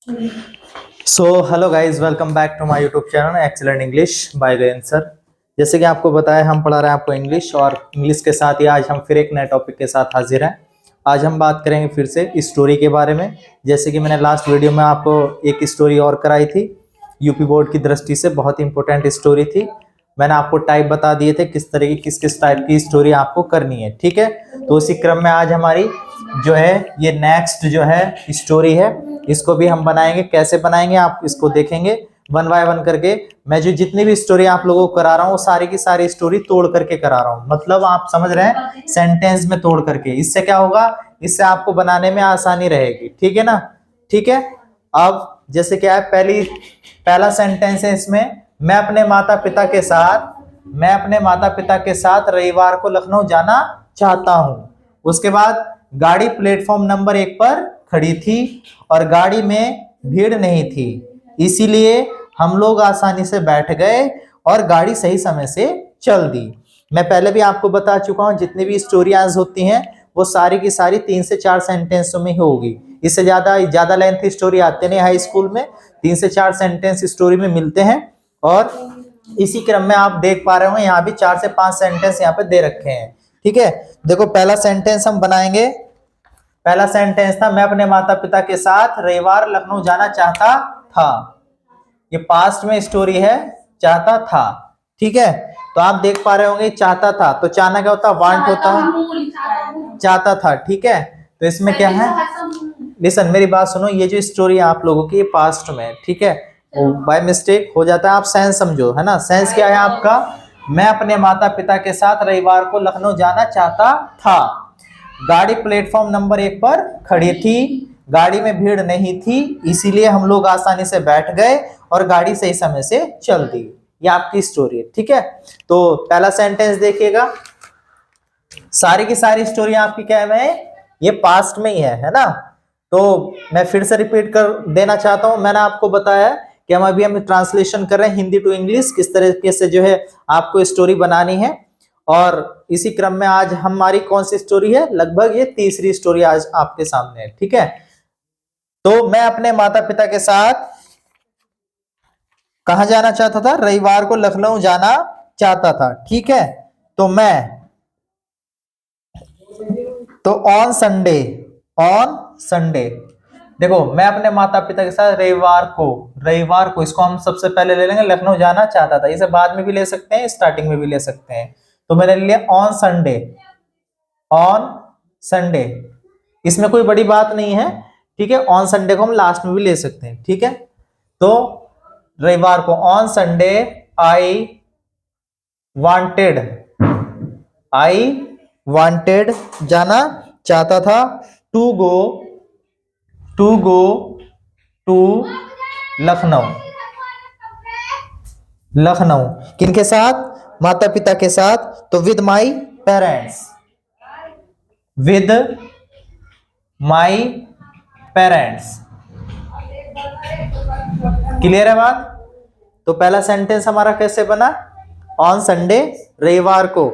So hello guys, welcome back to my YouTube channel excellent English by Gayan sir. जैसे कि आपको बताया, हम पढ़ा रहे हैं आपको इंग्लिश, और इंग्लिश के साथ ही आज हम फिर एक नए टॉपिक के साथ हाजिर हैं। आज हम बात करेंगे फिर से स्टोरी के बारे में। जैसे कि मैंने लास्ट वीडियो में आपको एक स्टोरी और कराई थी, यूपी बोर्ड की दृष्टि से बहुत इंपॉर्टेंट स्टोरी थी। मैंने आपको टाइप बता दिए थे किस तरह की किस किस टाइप की स्टोरी आपको करनी है, ठीक है। तो उसी क्रम में आज हमारी जो है ये नेक्स्ट जो है स्टोरी है, इसको भी हम बनाएंगे। कैसे बनाएंगे आप इसको देखेंगे वन बाय वन करके। मैं जो जितनी भी स्टोरी आप लोगों को करा रहा हूँ वो सारी की सारी स्टोरी तोड़ करके करा रहा हूँ, मतलब आप समझ रहे हैं, सेंटेंस में तोड़ करके। इससे क्या होगा, इससे आपको बनाने में आसानी रहेगी, ठीक है ना। ठीक है, अब जैसे क्या है, पहला सेंटेंस है इसमें, मैं अपने माता पिता के साथ रविवार को लखनऊ जाना चाहता हूँ। उसके बाद गाड़ी प्लेटफॉर्म नंबर 1 पर खड़ी थी और गाड़ी में भीड़ नहीं थी, इसीलिए हम लोग आसानी से बैठ गए और गाड़ी सही समय से चल दी। मैं पहले भी आपको बता चुका हूं, जितनी भी स्टोरीज होती हैं वो सारी की सारी 3 से 4 सेंटेंसों में ही होगी। इससे ज्यादा लेंथी स्टोरी आते नहीं हाई स्कूल में, 3 से 4 सेंटेंस स्टोरी में मिलते हैं। और इसी क्रम में आप देख पा रहे हो यहाँ भी 4 से 5 सेंटेंस यहाँ पे दे रखे हैं, ठीक है। देखो पहला सेंटेंस हम बनाएंगे। पहला सेंटेंस था, मैं अपने माता पिता के साथ रविवार लखनऊ जाना चाहता था। ये पास्ट में स्टोरी है, चाहता था, ठीक है। तो आप देख पा रहे होंगे चाहता था, तो चाहना क्या होता है, वांट होता है, चाहता था, ठीक है। तो इसमें क्या है, लिसन मेरी बात सुनो, ये जो स्टोरी है आप लोगों की पास्ट में, ठीक है, बाय मिस्टेक हो जाता है, आप सेंस समझो, है ना। सेंस क्या है आपका, मैं अपने माता पिता के साथ रविवार को लखनऊ जाना चाहता था। गाड़ी प्लेटफॉर्म नंबर 1 पर खड़ी थी, गाड़ी में भीड़ नहीं थी, इसीलिए हम लोग आसानी से बैठ गए और गाड़ी सही समय से चल दी। ये आपकी स्टोरी है, ठीक है। तो पहला सेंटेंस देखिएगा, सारी की सारी स्टोरी आपकी क्या है, ये पास्ट में ही है ना। तो मैं फिर से रिपीट कर देना चाहता हूं, मैंने आपको बताया कि हम ट्रांसलेशन कर रहे हैं हिंदी टू इंग्लिश, किस तरीके से जो है आपको स्टोरी बनानी है। और इसी क्रम में आज हमारी कौन सी स्टोरी है, लगभग ये तीसरी स्टोरी आज आपके सामने है, ठीक है। तो मैं अपने माता पिता के साथ कहां जाना चाहता था, रविवार को लखनऊ जाना चाहता था, ठीक है। तो ऑन संडे देखो, मैं अपने माता पिता के साथ रविवार को इसको हम सबसे पहले ले लेंगे, लखनऊ जाना चाहता था। इसे बाद में भी ले सकते हैं, स्टार्टिंग में भी ले सकते हैं। तो मैंने ले लिया ऑन संडे, इसमें कोई बड़ी बात नहीं है, ठीक है। ऑन संडे को हम लास्ट में भी ले सकते हैं, ठीक है। तो रविवार को ऑन संडे आई वांटेड जाना चाहता था टू गो टू लखनऊ किनके साथ, माता पिता के साथ। तो विद माई पेरेंट्स, क्लियर है बात। तो पहला सेंटेंस हमारा कैसे बना, ऑन संडे रविवार को,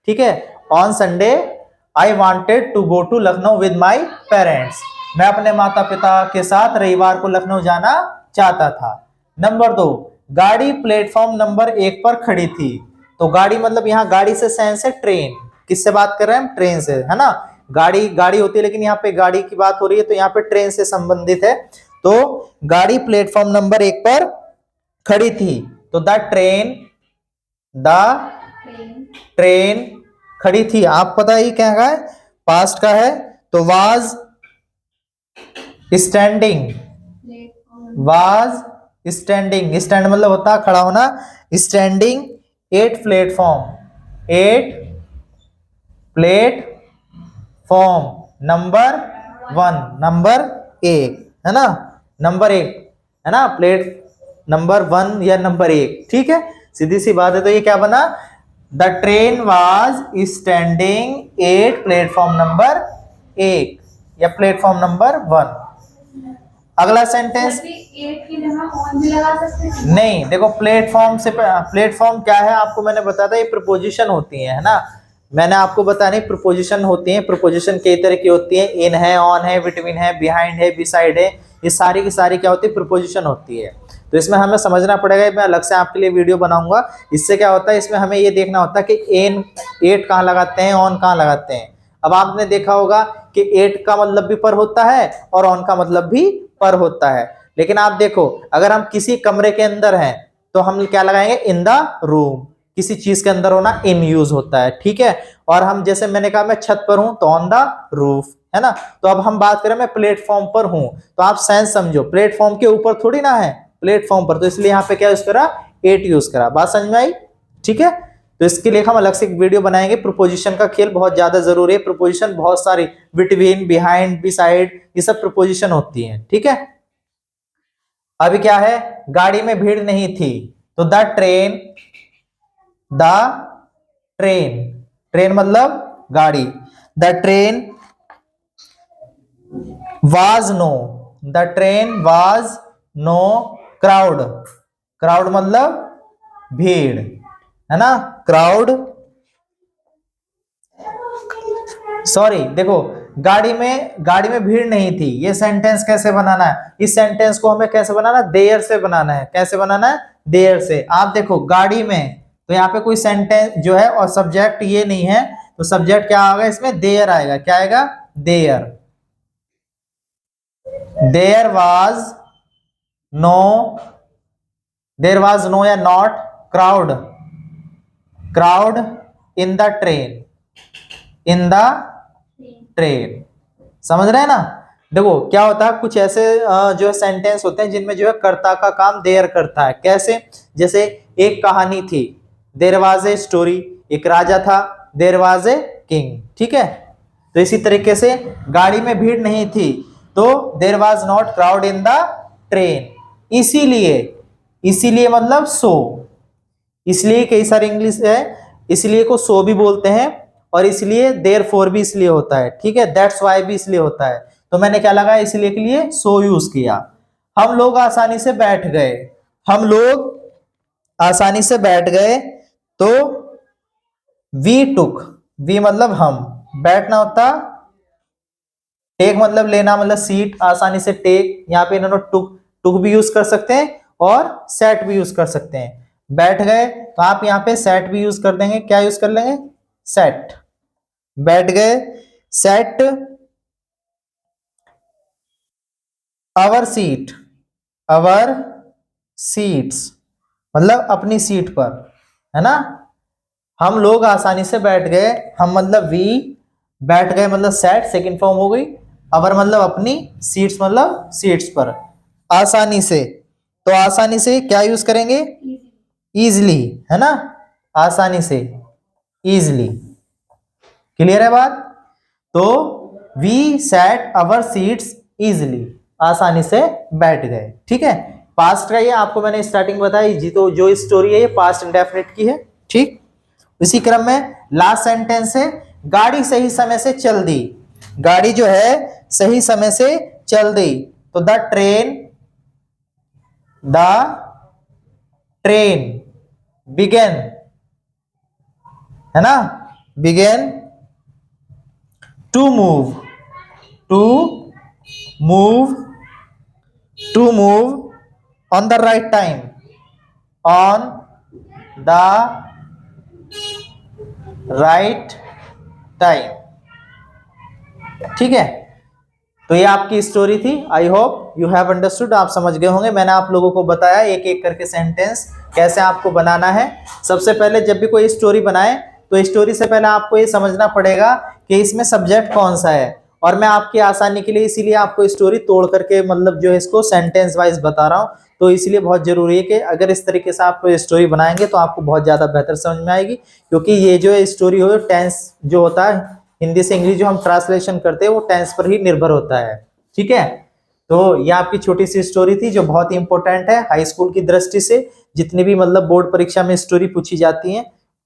ठीक है। On Sunday I wanted to go to Lucknow with my parents, मैं अपने माता पिता के साथ रविवार को लखनऊ जाना चाहता था। नंबर 2, गाड़ी प्लेटफॉर्म नंबर 1 पर खड़ी थी। तो गाड़ी मतलब यहाँ गाड़ी से सेंस है ट्रेन, किससे बात कर रहे हैं हम, ट्रेन से, है ना। गाड़ी होती है, लेकिन यहाँ पे गाड़ी की बात हो रही है, तो यहाँ पे ट्रेन से संबंधित है। तो गाड़ी प्लेटफॉर्म नंबर 1 पर खड़ी थी, तो द ट्रेन खड़ी थी, आप पता ही क्या है, पास्ट का है। तो वाज स्टैंडिंग, स्टैंड मतलब होता खड़ा होना, स्टैंडिंग एट प्लेटफॉर्म नंबर 1 है ना, नंबर 1 है ना, प्लेट नंबर 1 या नंबर 1, ठीक है, सीधी सी बात है। तो ये क्या बना, the train was standing at platform number 1 या प्लेटफॉर्म नंबर 1। अगला सेंटेंस नहीं, देखो प्लेटफॉर्म क्या है आपको मैंने बताया, ये प्रपोजिशन होती है ना। मैंने आपको बताया प्रपोजिशन होती है, प्रपोजिशन कई तरह की होती है, इन है, ऑन है, बिटवीन है, बिहाइंड है, बिसाइड है, ये सारी की सारी क्या होती है, प्रीपोजिशन होती है। तो इसमें हमें समझना पड़ेगा, मैं अलग से आपके लिए वीडियो बनाऊंगा। इससे क्या होता है, इसमें हमें ये देखना होता है कि एन एट कहाँ लगाते हैं, ऑन कहाँ लगाते हैं। अब आपने देखा होगा कि एट का मतलब भी पर होता है और ऑन का मतलब भी पर होता है। लेकिन आप देखो, अगर हम किसी कमरे के अंदर हैं तो हम क्या लगाएंगे, इन द रूम। किसी चीज के अंदर होना इन यूज होता है, ठीक है। और हम जैसे मैंने कहा मैं छत पर हूं तो ऑन द रूफ, है ना। तो अब हम बात करें मैं प्लेटफॉर्म पर हूं, तो आप सेंस समझो, प्लेटफॉर्म के ऊपर थोड़ी ना है, प्लेटफॉर्म पर, तो इसलिए यहाँ पे क्या यूज करा, एट यूज करा। बात समझ में आई, ठीक है। तो इसके लिए हम अलग से एक वीडियो बनाएंगे। प्रीपोजिशन का खेल बहुत ज्यादा जरूरी है। प्रीपोजिशन बहुत सारी, बिटवीन, बिहाइंड, बिसाइड, ये सब प्रीपोजिशन होती हैं, ठीक है। अभी क्या है, गाड़ी में भीड़ नहीं थी, तो the train, the train, train मतलब गाड़ी, the train was no, the train was no crowd, crowd मतलब भीड़, है ना, क्राउड। सॉरी, देखो, गाड़ी में भीड़ नहीं थी, ये सेंटेंस कैसे बनाना है, इस सेंटेंस को हमें कैसे बनाना है, देयर से बनाना है। कैसे बनाना है, देयर से। आप देखो गाड़ी में, तो यहाँ पे कोई सेंटेंस जो है और सब्जेक्ट ये नहीं है, तो सब्जेक्ट क्या आएगा इसमें, देयर आएगा। क्या आएगा, there. There was no, there was no या not crowd, crowd in the train, in the train. समझ रहे हैं ना। देखो क्या होता है, कुछ ऐसे जो है सेंटेंस होते हैं जिनमें जो है कर्ता का काम देयर करता है। कैसे, जैसे एक कहानी थी, देयर वाज ए स्टोरी, एक राजा था, देयर वाज ए किंग, ठीक है। तो इसी तरीके से गाड़ी में भीड़ नहीं थी, तो there was not crowd in the train, इसीलिए, इसीलिए मतलब सो, इसलिए कई सारे इंग्लिश है, इसलिए को सो भी बोलते हैं, और इसलिए देयरफॉर भी इसलिए होता है, ठीक है। दैट्स वाई भी इसलिए होता है। तो मैंने क्या लगा, इसलिए के लिए सो यूज किया। हम लोग आसानी से बैठ गए, हम लोग आसानी से बैठ गए, तो वी टुक, वी मतलब हम, बैठना होता, टेक मतलब लेना, मतलब सीट, आसानी से टेक। यहाँ पे इन्होंने टुक, टुक भी यूज कर सकते हैं और सेट भी यूज कर सकते हैं। बैठ गए तो आप यहाँ पे सेट भी यूज कर देंगे। क्या यूज कर लेंगे, सेट। बैठ गए, set our seat, our seats मतलब अपनी सीट पर, है ना। हम लोग आसानी से बैठ गए, हम मतलब वी, बैठ गए मतलब सेट, सेकंड फॉर्म हो गई। आवर मतलब अपनी, सीट्स मतलब सीट्स पर, आसानी से। तो आसानी से क्या यूज करेंगे, इजली, है ना, आसानी से, इजली। क्लियर है बात। तो we set our seats easily, आसानी से बैठ गए, ठीक है। पास्ट का ये आपको मैंने स्टार्टिंग बताई जी, तो जो स्टोरी है ये पास्ट इंडेफिनिट की है, ठीक। इसी क्रम में लास्ट सेंटेंस है, गाड़ी सही समय से चल दी, गाड़ी जो है सही समय से चल दी, तो the train, the train began, है ना, began to move, to move, to move on the right time, on the right time, ठीक है। तो ये आपकी स्टोरी थी। I hope you have understood, आप समझ गए होंगे। मैंने आप लोगों को बताया एक एक करके सेंटेंस कैसे आपको बनाना है। सबसे पहले जब भी कोई स्टोरी बनाए तो स्टोरी से पहले आपको ये समझना पड़ेगा कि इसमें सब्जेक्ट कौन सा है, और मैं आपकी आसानी के लिए इसीलिए आपको स्टोरी तोड़ करके मतलब जो है इसको सेंटेंस वाइज बता रहा हूँ। तो इसलिए बहुत जरूरी है कि अगर इस तरीके से आप कोई स्टोरी बनाएंगे तो आपको बहुत ज्यादा बेहतर समझ में आएगी, क्योंकि ये जो स्टोरी हो, टेंस जो होता है, हिंदी से इंग्लिश जो हम ट्रांसलेशन करते हैं वो टेंस पर ही निर्भर होता है, ठीक है। तो ये आपकी छोटी सी स्टोरी थी जो बहुत ही इंपॉर्टेंट है हाई स्कूल की दृष्टि से। जितनी भी मतलब बोर्ड परीक्षा में स्टोरी पूछी जाती है,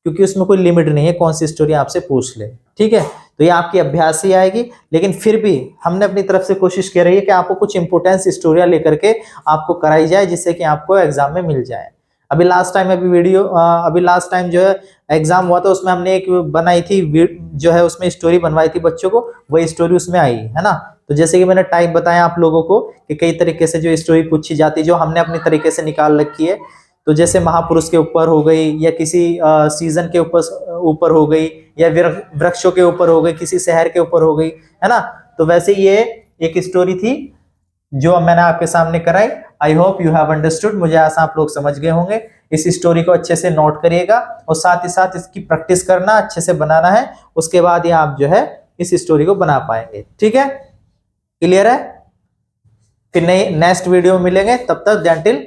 क्योंकि उसमें कोई लिमिट नहीं है कौन सी स्टोरी आपसे पूछ ले, ठीक है। तो ये आपकी अभ्यास ही आएगी, लेकिन फिर भी हमने अपनी तरफ से कोशिश की रही है कि आपको कुछ इंपोर्टेंस स्टोरियां लेकर के आपको कराई जाए, जिससे कि आपको एग्जाम में मिल जाए। अभी लास्ट टाइम अभी लास्ट टाइम जो है एग्जाम हुआ था, उसमें हमने एक बनाई थी जो है उसमें स्टोरी बनवाई थी बच्चों को, वही स्टोरी उसमें आई है ना। तो जैसे कि मैंने टाइप बताया आप लोगों को कि कई तरीके से जो स्टोरी पूछी जाती है, जो हमने अपने तरीके से निकाल रखी है। तो जैसे महापुरुष के ऊपर हो गई, या किसी सीजन के ऊपर हो गई, या वृक्षों के ऊपर हो गई, किसी शहर के ऊपर हो गई, है ना। तो वैसे ये एक स्टोरी थी जो मैंने आपके सामने कराई। I hope you have understood, मुझे आशा आप लोग समझ गए होंगे। इस स्टोरी को अच्छे से नोट करिएगा और साथ ही साथ इसकी प्रैक्टिस करना, अच्छे से बनाना है, उसके बाद ही आप जो है इस स्टोरी को बना पाएंगे। ठीक है, क्लियर है? फिर नेक्स्ट वीडियो में मिलेंगे, तब तक जय हिंद।